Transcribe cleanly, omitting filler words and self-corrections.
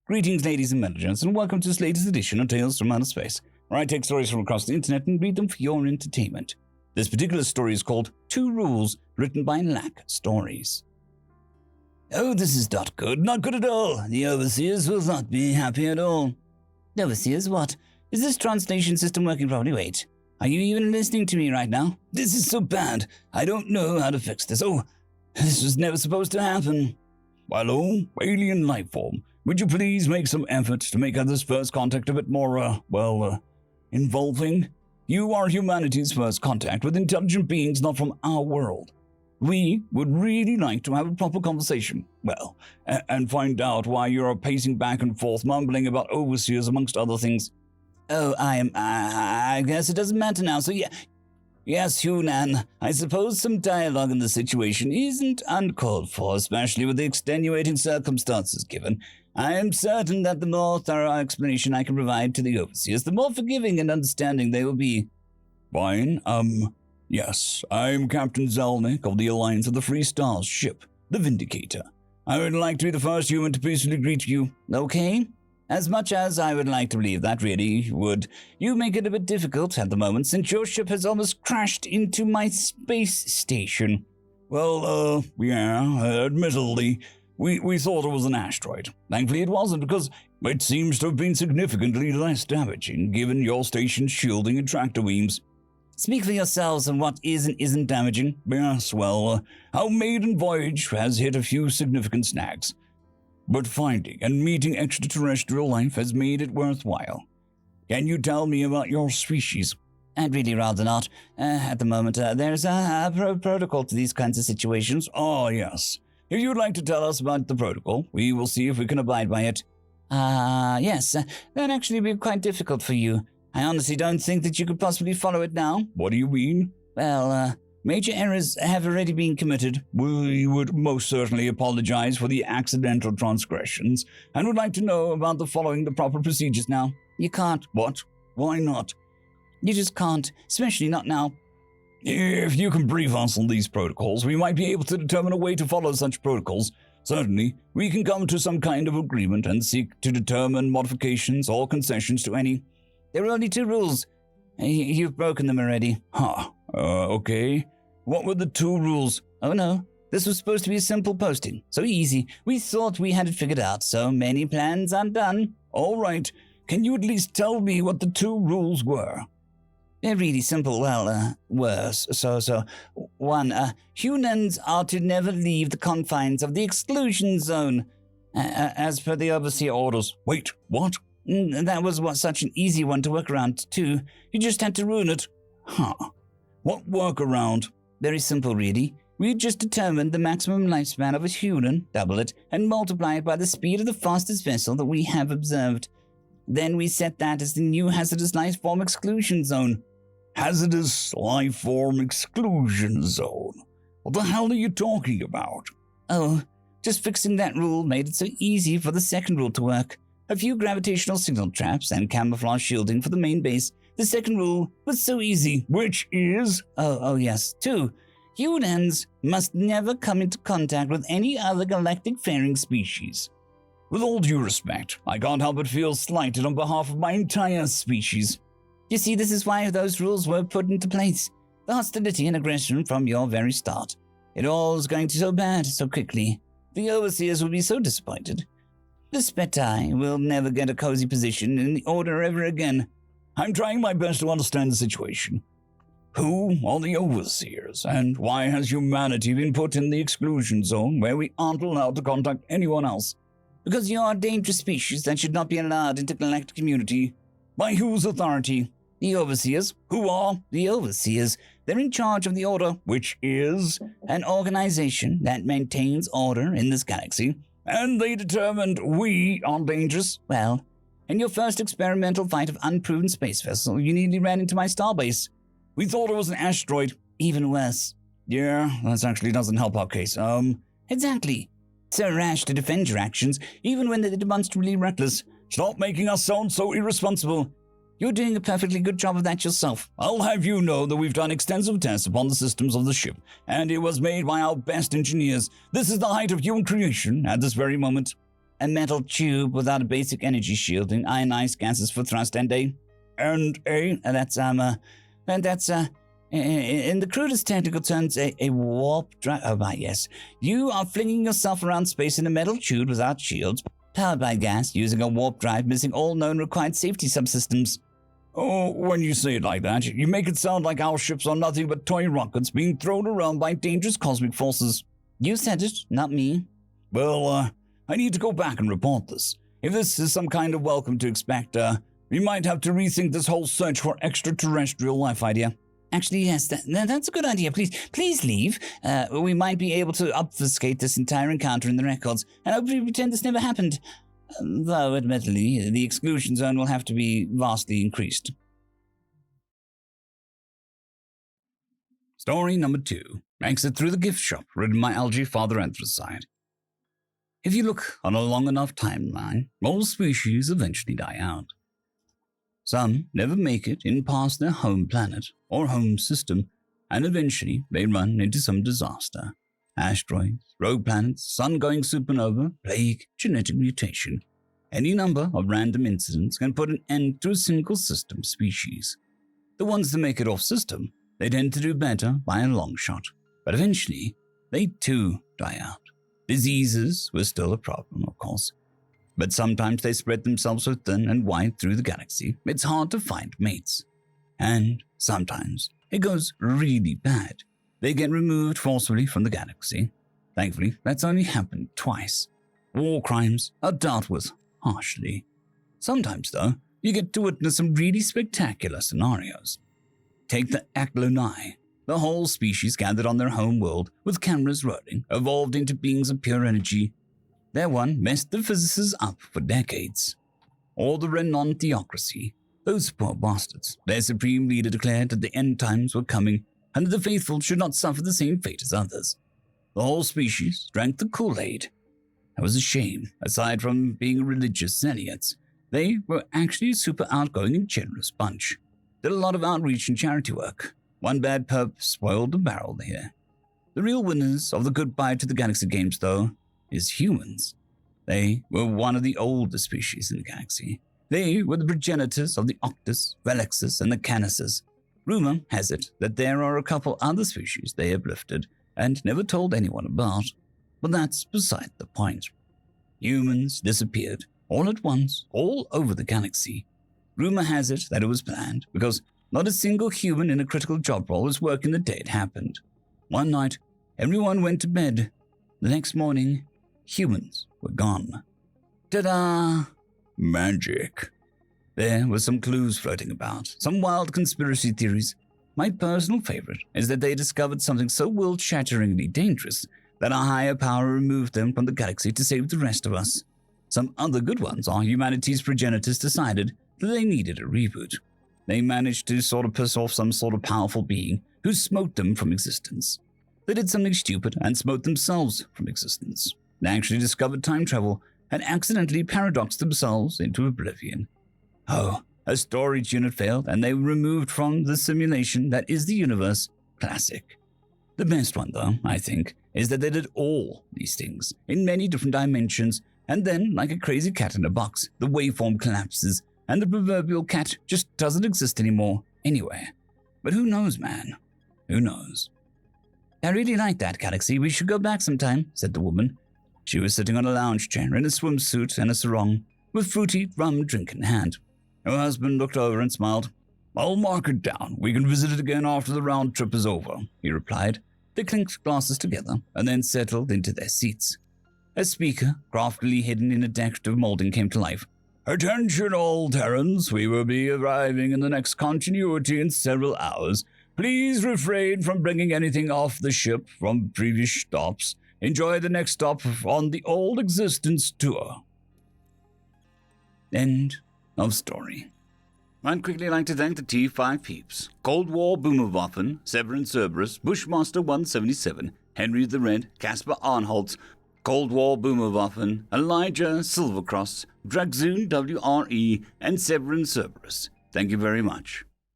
Greetings, ladies and managers, and welcome to this latest edition of Tales from Outer Space, where I take stories from across the internet and read them for your entertainment. This particular story is called 2 Rules, written by Lakstoties. Oh, this is not good at all. The overseers will not be happy at all. Overseers, what? Is this translation system working properly? Wait, are you even listening to me right now? This is so bad. I don't know how to fix this. Oh, this was never supposed to happen. Hello, alien life form. Would you please make some effort to make this first contact a bit more, involving? You are humanity's first contact with intelligent beings not from our world. We would really like to have a proper conversation, and find out why you're pacing back and forth, mumbling about overseers amongst other things. Oh, I guess it doesn't matter now, so yeah. Yes, Hunan, I suppose some dialogue in the situation isn't uncalled for, especially with the extenuating circumstances given. I am certain that the more thorough explanation I can provide to the overseers, the more forgiving and understanding they will be. Fine, yes, I'm Captain Zelnick of the Alliance of the Free Stars ship, the Vindicator. I would like to be the first human to peacefully greet you. Okay? As much as I would like to believe that really would, you make it a bit difficult at the moment since your ship has almost crashed into my space station. Well, admittedly, we thought it was an asteroid. Thankfully it wasn't, because it seems to have been significantly less damaging given your station's shielding and tractor beams. Speak for yourselves on what is and isn't damaging. Yes, our maiden voyage has hit a few significant snags. But finding and meeting extraterrestrial life has made it worthwhile. Can you tell me about your species? I'd really rather not. At the moment, there's a protocol to these kinds of situations. Oh, yes. If you'd like to tell us about the protocol, we will see if we can abide by it. Yes, that'd actually be quite difficult for you. I honestly don't think that you could possibly follow it now. What do you mean? Well, major errors have already been committed. We would most certainly apologize for the accidental transgressions and would like to know about following the proper procedures now. You can't. What? Why not? You just can't, especially not now. If you can brief us on these protocols, we might be able to determine a way to follow such protocols. Certainly, we can come to some kind of agreement and seek to determine modifications or concessions to any. There are only 2 rules. You've broken them already. Okay. What were the 2 rules? Oh no, this was supposed to be a simple posting. So easy. We thought we had it figured out. So many plans undone. All right. Can you at least tell me what the 2 rules were? They're really simple. Worse. So. 1. Humans are to never leave the confines of the exclusion zone, as per the overseer orders. Wait, what? That was such an easy one to work around, too. You just had to ruin it. What workaround? Very simple, really. We just determined the maximum lifespan of a human, double it, and multiply it by the speed of the fastest vessel that we have observed. Then we set that as the new hazardous life form exclusion zone. Hazardous life form exclusion zone? What the hell are you talking about? Oh, just fixing that rule made it so easy for the second rule to work. A few gravitational signal traps and camouflage shielding for the main base. The second rule was so easy. Which is? Oh yes. 2. Humans must never come into contact with any other galactic-faring species. With all due respect, I can't help but feel slighted on behalf of my entire species. You see, this is why those rules were put into place. The hostility and aggression from your very start. It all is going so bad so quickly. The overseers will be so disappointed. The Spetai will never get a cozy position in the Order ever again. I'm trying my best to understand the situation. Who are the overseers, and why has humanity been put in the exclusion zone where we aren't allowed to contact anyone else? Because you are a dangerous species that should not be allowed into galactic community. By whose authority? The overseers. Who are the overseers? They're in charge of the Order, which is an organization that maintains order in this galaxy. And they determined we are dangerous? Well, in your first experimental flight of unproven space vessel, you nearly ran into my starbase. We thought it was an asteroid. Even worse. Yeah, that actually doesn't help our case. Exactly. So rash to defend your actions, even when they're demonstrably reckless. Stop making us sound so irresponsible. You're doing a perfectly good job of that yourself. I'll have you know that we've done extensive tests upon the systems of the ship, and it was made by our best engineers. This is the height of human creation at this very moment. a metal tube without a basic energy shielding, ionized gases for thrust, and in the crudest technical terms, a warp drive. Oh, right, yes. You are flinging yourself around space in a metal tube without shields, powered by gas, using a warp drive, missing all known required safety subsystems. Oh, when you say it like that, you make it sound like our ships are nothing but toy rockets being thrown around by dangerous cosmic forces. You said it, not me. Well, I need to go back and report this. If this is some kind of welcome to expect, we might have to rethink this whole search for extraterrestrial life idea. Actually, yes, that's a good idea. Please leave. We might be able to obfuscate this entire encounter in the records, and hopefully pretend this never happened. Though, admittedly, the exclusion zone will have to be vastly increased. Story number 2. Exit through the gift shop, written by LgFatherAnthrocite. If you look on a long enough timeline, all species eventually die out. Some never make it in past their home planet or home system, and eventually they run into some disaster. Asteroids, rogue planets, sun-going supernova, plague, genetic mutation. Any number of random incidents can put an end to a single system species. The ones that make it off system, they tend to do better by a long shot, but eventually they too die out. Diseases were still a problem, of course, but sometimes they spread themselves so thin and wide through the galaxy, it's hard to find mates. And sometimes it goes really bad. They get removed forcefully from the galaxy. Thankfully, that's only happened twice. War crimes are dealt with harshly. Sometimes, though, you get to witness some really spectacular scenarios. Take the Agro. The whole species gathered on their home world, with cameras rolling, evolved into beings of pure energy. Their one messed the physicists up for decades. Or the Renon Theocracy. Those poor bastards. Their supreme leader declared that the end times were coming, and that the faithful should not suffer the same fate as others. The whole species drank the Kool-Aid. It was a shame. Aside from being religious zealots, they were actually a super outgoing and generous bunch. Did a lot of outreach and charity work. One bad perp spoiled the barrel here. The real winners of the goodbye to the Galaxy Games, though, is humans. They were one of the oldest species in the galaxy. They were the progenitors of the Octus, Velexus, and the Canissus. Rumor has it that there are a couple other species they have lifted and never told anyone about, but that's beside the point. Humans disappeared, all at once, all over the galaxy. Rumor has it that it was planned, because not a single human in a critical job role was working the day it happened. One night, everyone went to bed. The next morning, humans were gone. Ta-da! Magic. There were some clues floating about, some wild conspiracy theories. My personal favorite is that they discovered something so world-shatteringly dangerous that a higher power removed them from the galaxy to save the rest of us. Some other good ones are humanity's progenitors decided that they needed a reboot. They managed to sort of piss off some sort of powerful being who smote them from existence. They did something stupid and smote themselves from existence. They actually discovered time travel and accidentally paradoxed themselves into oblivion. Oh, a storage unit failed and they were removed from the simulation that is the universe. Classic. The best one, though, I think, is that they did all these things in many different dimensions, and then, like a crazy cat in a box, the waveform collapses and the proverbial cat just doesn't exist anymore anywhere. But who knows, man? Who knows? I really like that galaxy. We should go back sometime, said the woman. She was sitting on a lounge chair in a swimsuit and a sarong, with fruity rum drink in hand. Her husband looked over and smiled. I'll mark it down. We can visit it again after the round trip is over, he replied. They clinked glasses together and then settled into their seats. A speaker, craftily hidden in a decorative molding, came to life. Attention all Terrans, we will be arriving in the next continuity in several hours. Please refrain from bringing anything off the ship from previous stops. Enjoy the next stop on the Old Existence tour. End of story. I'd quickly like to thank the T5 peeps. Cold War Boomerwaffen, Severin Cerberus, Bushmaster 177, Henry the Red, Caspar Arnholtz, Cold War Boomerwaffen, Elijah Silvercross, Dragzoon WRE, and Severin Cerberus. Thank you very much.